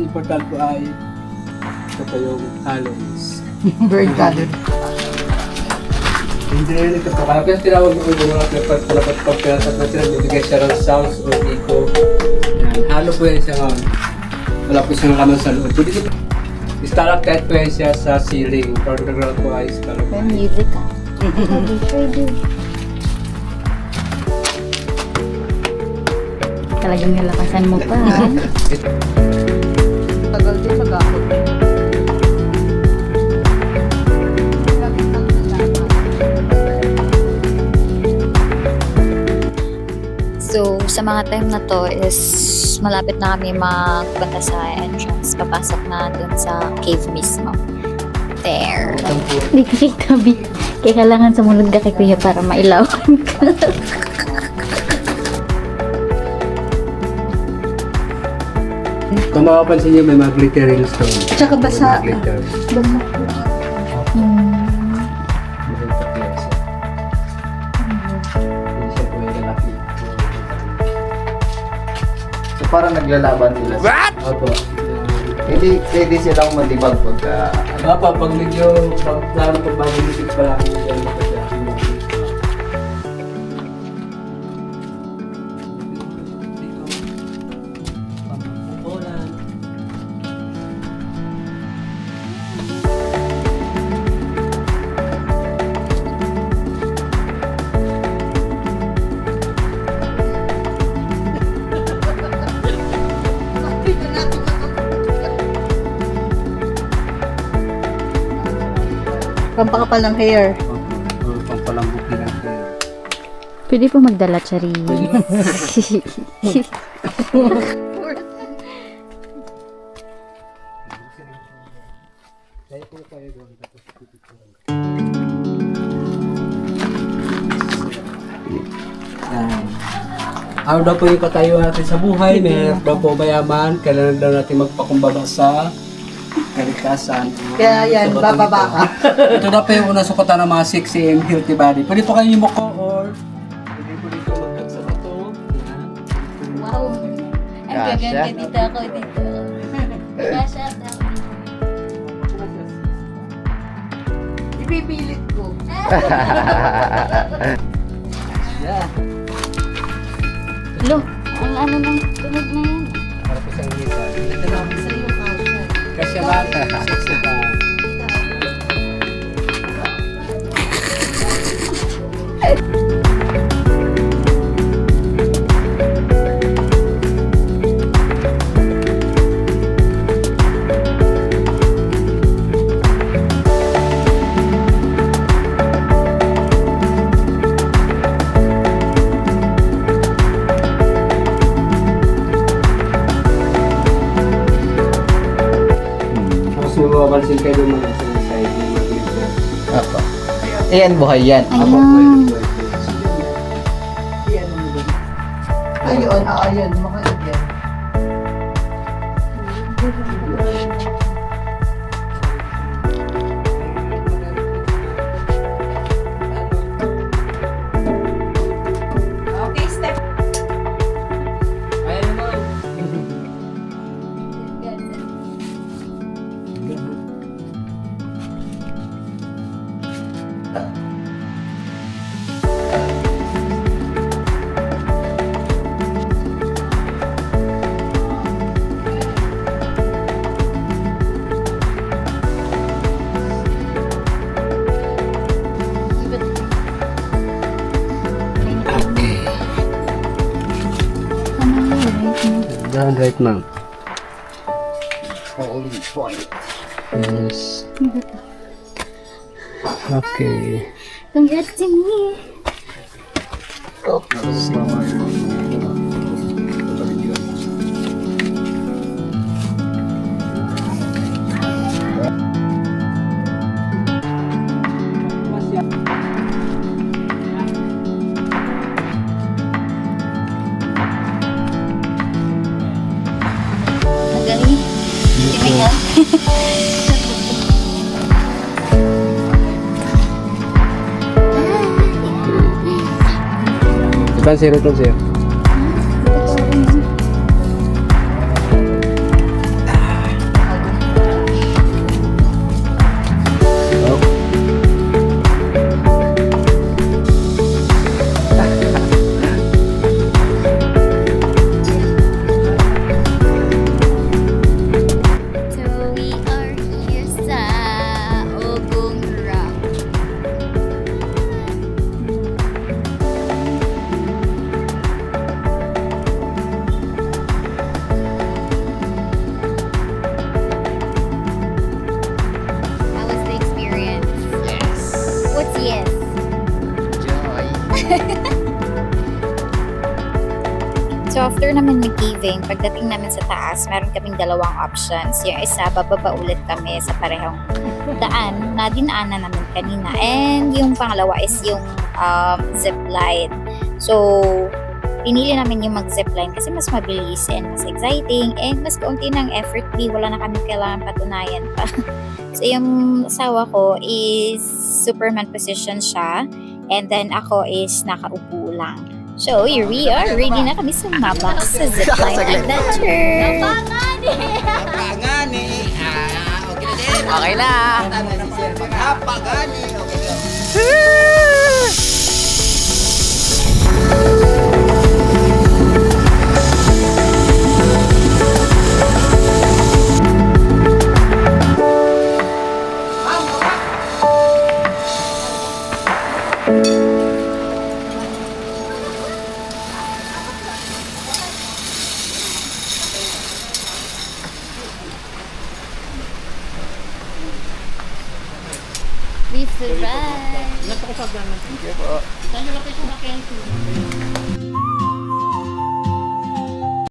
ang important po ay ito po yung calories. Bird calorie. Hindi rin ito po. Kaya tinawag ko yung mga dapat pagpirasak na sila, bibigay siya ng sounds o echo. Yan, halo po yan siya ngayon. Wala po siyang laman sa loob. Pwede ko, stalactite po yan siya sa ceiling. Underground po ay May stalactite. music ah. Talagang nalakasan mo pa. Tagal din sa gakot. So, sa mga time na to is malapit na kami magpunta sa entrance. Papasok na dun sa cave mismo. There. Hindi kasi tabi. Kaya kailangan sumunod ka kay kuya para mailawan ka. Kung makapansin niyo, may mga glittering stone. Tsaka basa. May mga glitter. Maganda po yan siya. Hindi siya po yung lalaki. So parang naglalaban sila. Opo. Hindi pwede silang matibag pagka... Opo, pag medyo, lalo pag mabulisit pa lang, yan po siya. Pampakapal ng hair. Pampalambok nila. Pwede po magdala, Chari. Ano daw po yung katayuan natin sa buhay, meron daw po mayaman, kailangan daw natin magpakumbaba sa kaligtasan. Kaya yan, Sa batong bababa ito. ka. Ito na po yung unang sukutan ng mga 6 and healthy body. Pwede po kayo yumuko or pwede po dito magkat sa bato. Yan. Wow. Ang Kasha. gaganda dito ako dito. Kasha daw. Ipipilit ko. Yeah. Lo, ang ano ng tunog na yan. Para po sa ngita. Ito na. Sa iyo kasha. Kasi ba? Sexy ba? Tapos may mapapansin kayo doon mga sa side ng mga glitter. Apo. Ayan, buhay yan. Ako po Ayan. ito. Ayun, ayun. Makalit yan. Okay, step. Ayan naman. Down right, ma'am. Holy point. Yes. Okay. Congrats to me. Magaling. Tingnan. Iban zero to zero. So after namin mag-caving, pagdating namin sa taas, meron kaming dalawang options. Yung isa, bababa ulit kami sa parehong daan na dinaanan namin kanina. And yung pangalawa is yung zipline. So, pinili namin yung mag-zipline kasi mas mabilis and mas exciting and mas kaunti ng effort fee. Wala na kami kailangan patunayan pa. So, yung asawa ko is Superman position siya. And then ako is nakaupo lang. So, here we are. Ready na kami sumabak sa zipline adventure. Pagani. Okay na din. Okay na. Pagani. Okay. We survived. Thank you po.